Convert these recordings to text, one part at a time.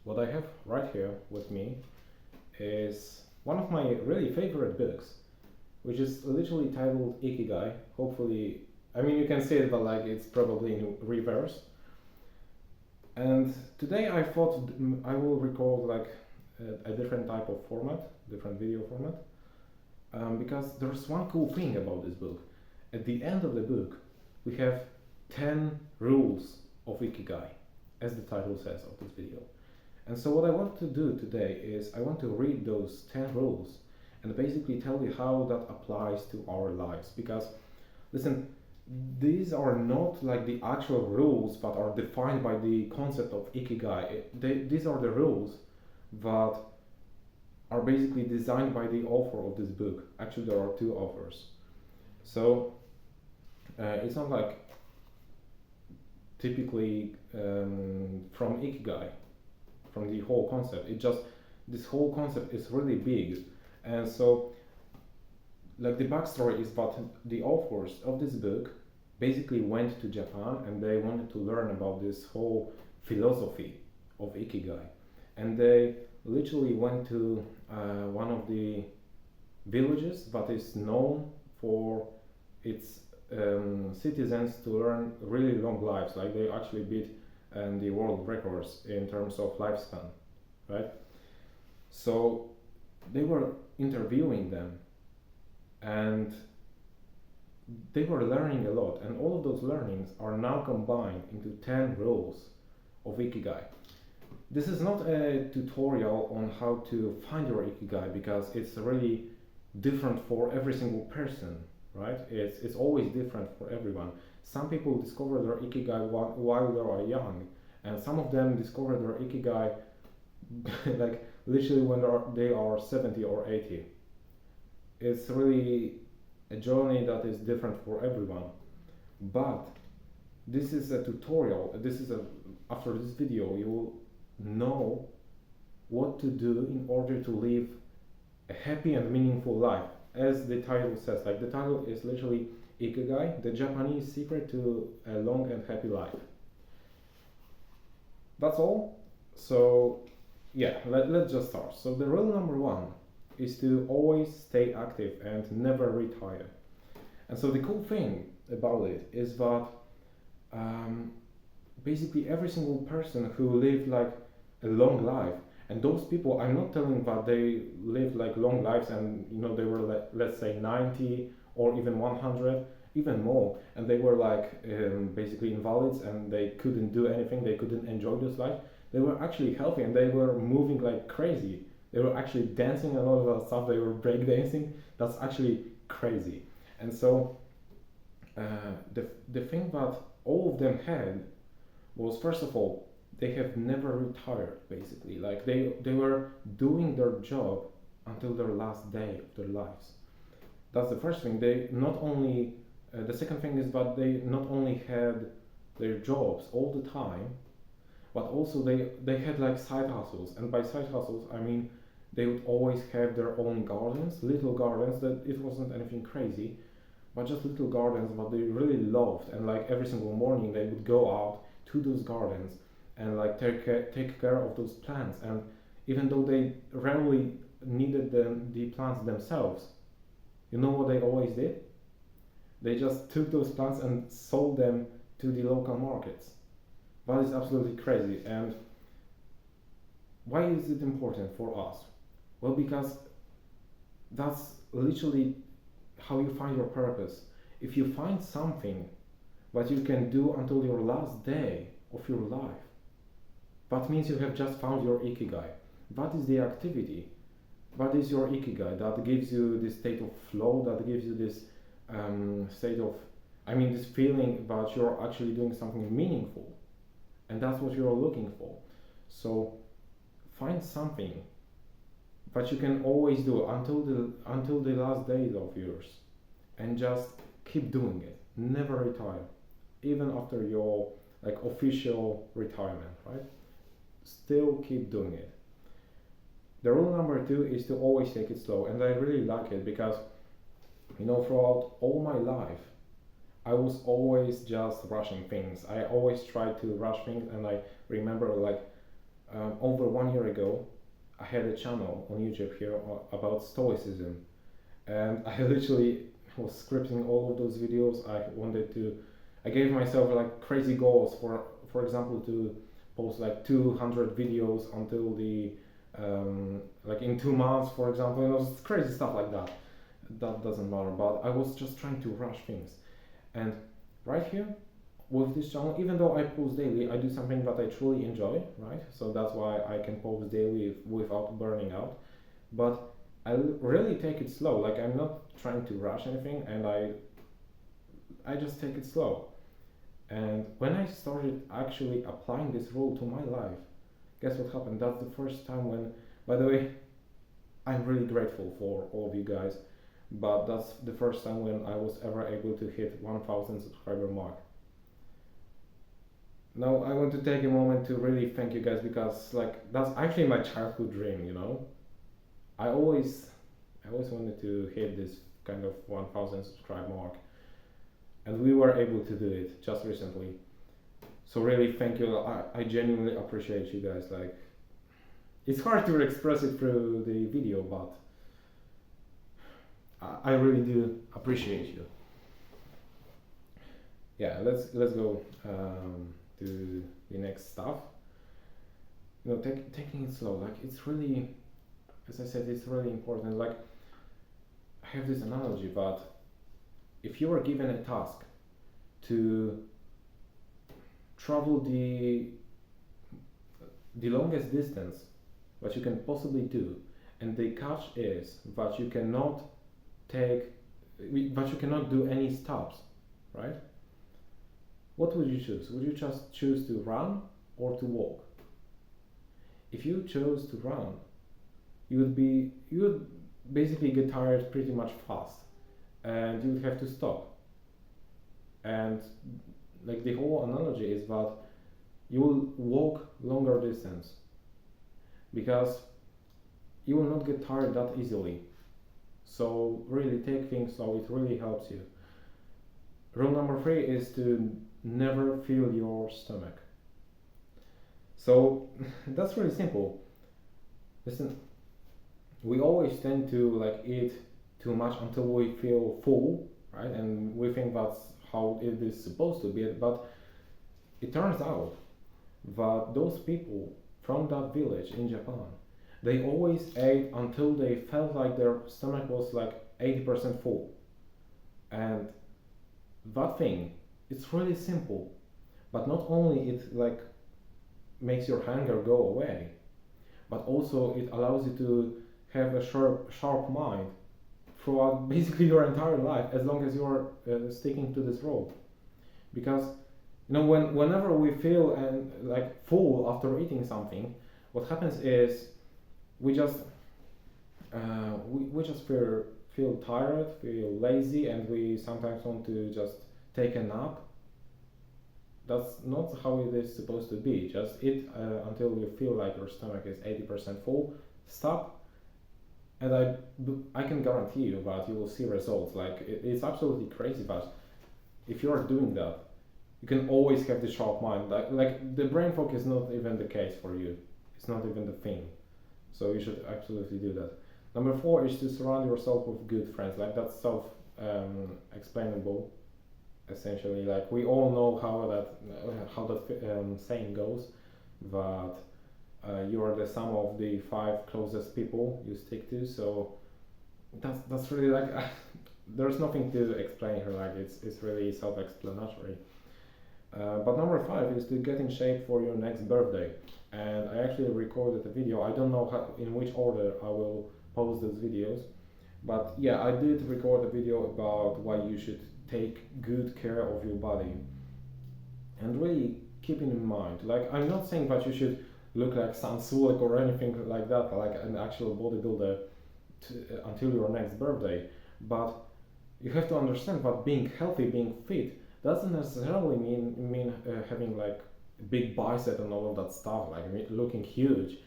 what I have right here with me is one of my really favorite books, which is literally titled Ikigai. Hopefully, I mean you can see it, but like it's probably in reverse. And today I thought I will record like a different type of format, different video format, because there's one cool thing about this book. At the end of the book, we have 10 rules of Ikigai, as the title says of this video. And so what I want to do today is I want to read those 10 rules and basically tell you how that applies to our lives. Because, listen, these are not like the actual rules that are defined by the concept of Ikigai. These are the rules that are basically designed by the author of this book. Actually, there are two authors. So it's not like typically from Ikigai, from the whole concept. It just, this whole concept is really big. And so like the backstory is that the authors of this book basically went to Japan and they wanted to learn about this whole philosophy of Ikigai. And they literally went to one of the villages that is known for its citizens to learn really long lives. Like they actually beat the world records in terms of lifespan, right? So they were interviewing them and they were learning a lot, and all of those learnings are now combined into 10 rules of Ikigai. This is not a tutorial on how to find your Ikigai because it's really different for every single person, right? It's always different for everyone. Some people discover their Ikigai while they are young, and some of them discover their Ikigai like literally when they are 70 or 80. It's really a journey that is different for everyone. But this is a tutorial. After this video, you will know what to do in order to live a happy and meaningful life, as the title says. Like the title is literally Ikigai, the Japanese secret to a long and happy life. That's all. So yeah, let's just start. So the rule number one is to always stay active and never retire. And so the cool thing about it is that basically every single person who lived like a long life, and those people, I'm not telling that they lived like long lives and they were like, let's say 90 or even 100, even more, and they were like basically invalids and they couldn't do anything, they couldn't enjoy this life. They were actually healthy and they were moving like crazy. They were actually dancing and all of that stuff. They were breakdancing. That's actually crazy. And so the thing that all of them had was, first of all, they have never retired, basically. Like they were doing their job until their last day of their lives. That's the first thing. They not only the second thing is that they not only had their jobs all the time, but also they had like side hustles. And by side hustles I mean they would always have their own gardens, little gardens, that it wasn't anything crazy, but just little gardens that they really loved. And like every single morning they would go out to those gardens and like take care of those plants. And even though they rarely needed the plants themselves, you know what they always did? They just took those plants and sold them to the local markets. That is absolutely crazy. And why is it important for us? Well, because that's literally how you find your purpose. If you find something that you can do until your last day of your life, that means you have just found your Ikigai. That is the activity. That is your Ikigai. That gives you this state of flow, that gives you this state of, this feeling that you're actually doing something meaningful. And that's what you're looking for. So find something that you can always do until the last days of yours, and just keep doing it. Never retire, even after your like official retirement, right? Still keep doing it. The rule number two is to always take it slow, and I really like it because throughout all my life I was always just rushing things. I always tried to rush things, and I remember like over 1 year ago, I had a channel on YouTube here about stoicism, and I literally was scripting all of those videos. I gave myself like crazy goals, for example, to post like 200 videos until the like in 2 months, for example. Crazy stuff like that. That doesn't matter, but I was just trying to rush things. And right here with this channel, even though I post daily, I do something that I truly enjoy, right? So that's why I can post daily without burning out. But I really take it slow. Like, I'm not trying to rush anything, and I just take it slow. And when I started actually applying this rule to my life, guess what happened? That's the first time when, by the way, I'm really grateful for all of you guys, but that's the first time when I was ever able to hit 1000 subscriber mark. Now I want to take a moment to really thank you guys, because like that's actually my childhood dream, you know. I always wanted to hit this kind of 1000 subscriber mark, and we were able to do it just recently. So really thank you. I genuinely appreciate you guys. Like, it's hard to express it through the video, but I really do appreciate you. Yeah, let's go to the next stuff. Taking it slow. Like, it's really, as I said, it's really important. Like, I have this analogy, but if you are given a task to travel the longest distance that you can possibly do, and the catch is that you cannot do any stops, right? What would you choose? Would you just choose to run or to walk? If you chose to run, you would basically get tired pretty much fast, and you would have to stop. And like, the whole analogy is that you will walk longer distance, because you will not get tired that easily. So really take things slow. It really helps you. Rule number 3 is to never fill your stomach. So that's really simple. Listen, we always tend to like eat too much until we feel full, right? And we think that's how it is supposed to be. But it turns out that those people from that village in Japan, they always ate until they felt like their stomach was like 80% full. And that thing, it's really simple, but not only it like makes your hunger go away, but also it allows you to have a sharp mind throughout basically your entire life, as long as you're sticking to this rule. Because whenever we feel and like full after eating something, what happens is we just feel tired, feel lazy, and we sometimes want to just take a nap. That's not how it is supposed to be. Just eat until you feel like your stomach is 80% full, stop, and I can guarantee you that you will see results. Like, it's absolutely crazy, but if you are doing that, you can always have the sharp mind. Like the brain fog is not even the case for you. It's not even the thing. So you should absolutely do that. Number 4 is to surround yourself with good friends. Like, that's explainable. Essentially, like, we all know how that saying goes, that you are the sum of the 5 closest people you stick to. So that's really like there's nothing to explain here. Like, it's really self-explanatory. But number 5 is to get in shape for your next birthday. And I actually recorded a video. I don't know in which order I will post those videos, but yeah, I did record a video about why you should take good care of your body, and really keeping in mind, like, I'm not saying that you should look like Sam Sulek or anything like that, like an actual bodybuilder until your next birthday, but you have to understand that being healthy, being fit, doesn't necessarily mean having like big bicep and all of that stuff, like looking huge.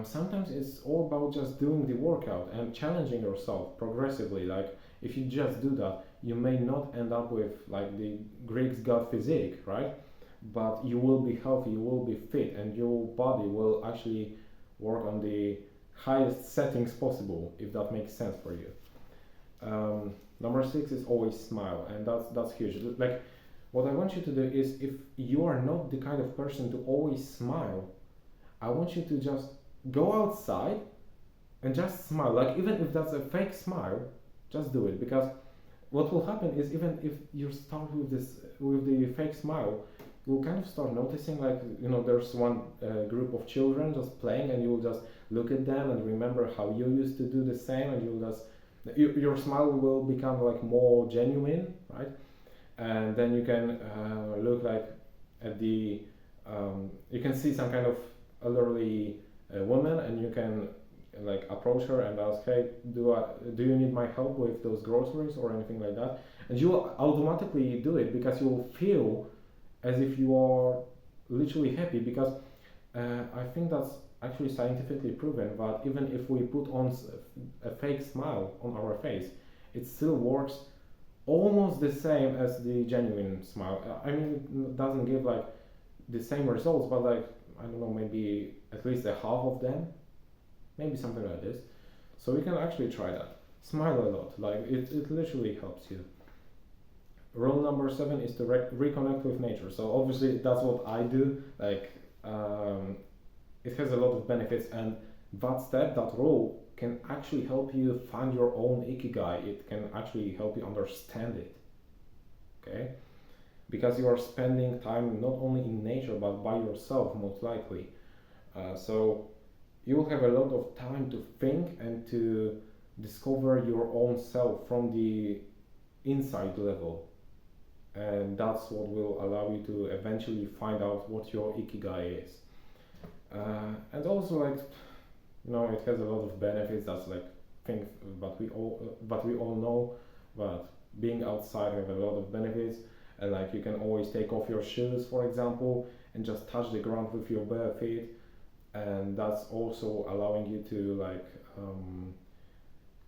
Sometimes it's all about just doing the workout and challenging yourself progressively. Like, if you just do that, you may not end up with like the Greeks god physique, right? but you will be healthy, you will be fit, and your body will actually work on the highest settings possible, if that makes sense for you. Number 6 is always smile, and that's huge. Like, what I want you to do is, if you are not the kind of person to always smile, I want you to just go outside and just smile. Like, even if that's a fake smile, just do it, because what will happen is, even if you start with the fake smile, you'll kind of start noticing, like, there's one group of children just playing, and you'll just look at them and remember how you used to do the same, and you'll just your smile will become like more genuine, right? And then you can look like at the you can see some kind of elderly woman, and you can like approach her and ask, hey, do you need my help with those groceries or anything like that? And you will automatically do it, because you will feel as if you are literally happy, because I think that's actually scientifically proven that even if we put on a fake smile on our face, it still works almost the same as the genuine smile. I mean, it doesn't give like the same results, but like, I don't know, maybe at least a half of them, maybe something like this. So we can actually try that. Smile a lot, like it literally helps you. Rule number 7 is to reconnect with nature. So obviously that's what I do. Like, it has a lot of benefits, and that rule can actually help you find your own Ikigai. It can actually help you understand it. Okay? Because you are spending time not only in nature but by yourself, most likely. So you will have a lot of time to think and to discover your own self from the inside level. And that's what will allow you to eventually find out what your Ikigai is. And also, like, it has a lot of benefits. That's like things that we all know. But being outside have a lot of benefits, and like you can always take off your shoes, for example, and just touch the ground with your bare feet, and that's also allowing you to like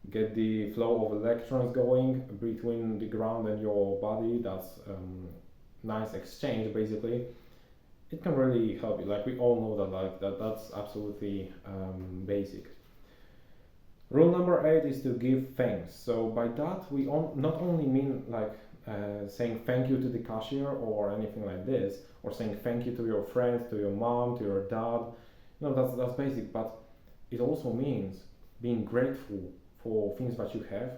get the flow of electrons going between the ground and your body. That's nice exchange, basically. It can really help you. Like, we all know that, like that's absolutely basic. Rule number 8 is to give thanks. So by that we not only mean like saying thank you to the cashier or anything like this, or saying thank you to your friends, to your mom, to your dad. That's basic, but it also means being grateful for things that you have.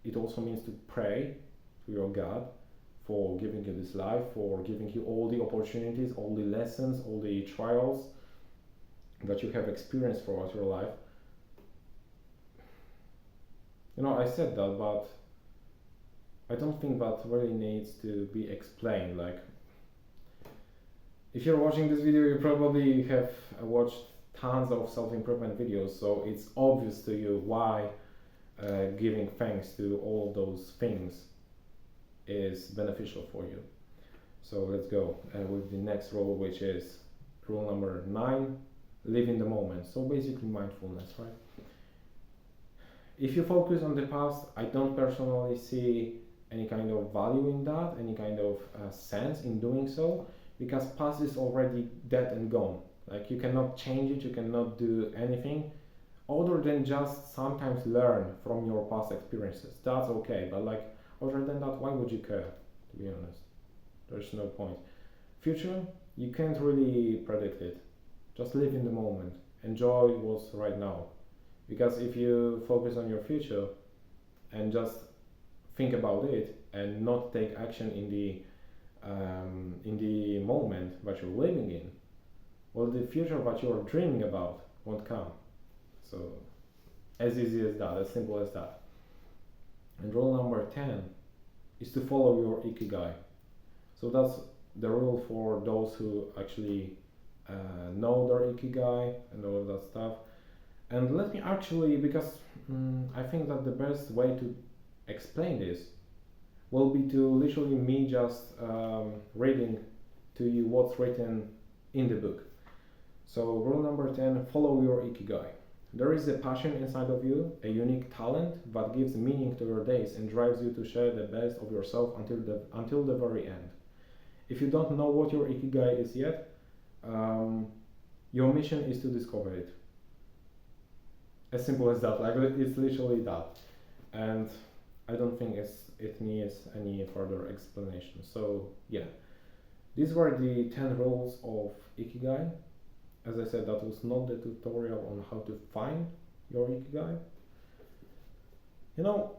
It also means to pray to your God for giving you this life, for giving you all the opportunities, all the lessons, all the trials that you have experienced throughout your life. I said that, but I don't think that really needs to be explained. Like, if you're watching this video, you probably have watched tons of self-improvement videos, so it's obvious to you why giving thanks to all those things is beneficial for you. So let's go with the next rule, which is rule number 9, live in the moment. So basically mindfulness, right? If you focus on the past, I don't personally see any kind of value in that, any kind of sense in doing so, because past is already dead and gone. Like, you cannot change it, you cannot do anything other than just sometimes learn from your past experiences. That's okay, but like, other than that, why would you care, to be honest? There's no point. Future, you can't really predict it. Just live in the moment. Enjoy what's right now. Because if you focus on your future and just think about it and not take action in the moment that you're living in, well, the future that you're dreaming about won't come. So, as easy as that, as simple as that. And rule number 10 is to follow your Ikigai. So that's the rule for those who actually know their Ikigai and all of that stuff. And let me actually, because I think that the best way to explain this will be to literally me just reading to you what's written in the book. So rule number 10, follow your Ikigai. There is a passion inside of you, a unique talent that gives meaning to your days and drives you to share the best of yourself until the very end. If you don't know what your Ikigai is yet, um, your mission is to discover it. As simple as that. Like it's literally that, and I don't think it needs any further explanation. So yeah, these were the 10 rules of Ikigai. As I said, that was not the tutorial on how to find your Ikigai. You know,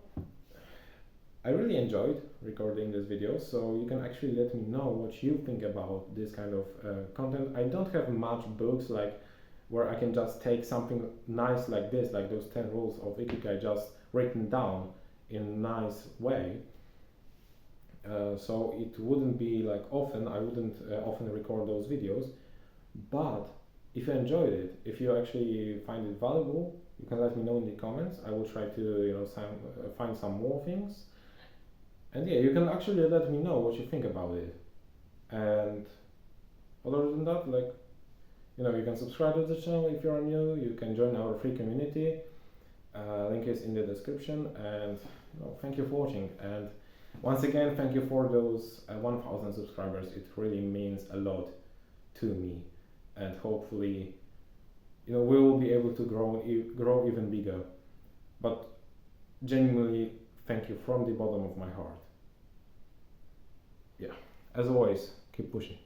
I really enjoyed recording this video, so you can actually let me know what you think about this kind of content. I don't have much books like where I can just take something nice like this, like those 10 rules of Ikigai, just written down in a nice way. So it wouldn't be like often, I wouldn't often record those videos, but if you enjoyed it, if you actually find it valuable, you can let me know in the comments. I will try to find some more things, and yeah, you can actually let me know what you think about it. And other than that, like, you can subscribe to the channel if you are new. You can join our free community. Link is in the description. And thank you for watching. And once again, thank you for those 1,000 subscribers. It really means a lot to me. And hopefully, we will be able to grow even bigger. But genuinely, thank you from the bottom of my heart. Yeah, as always, keep pushing.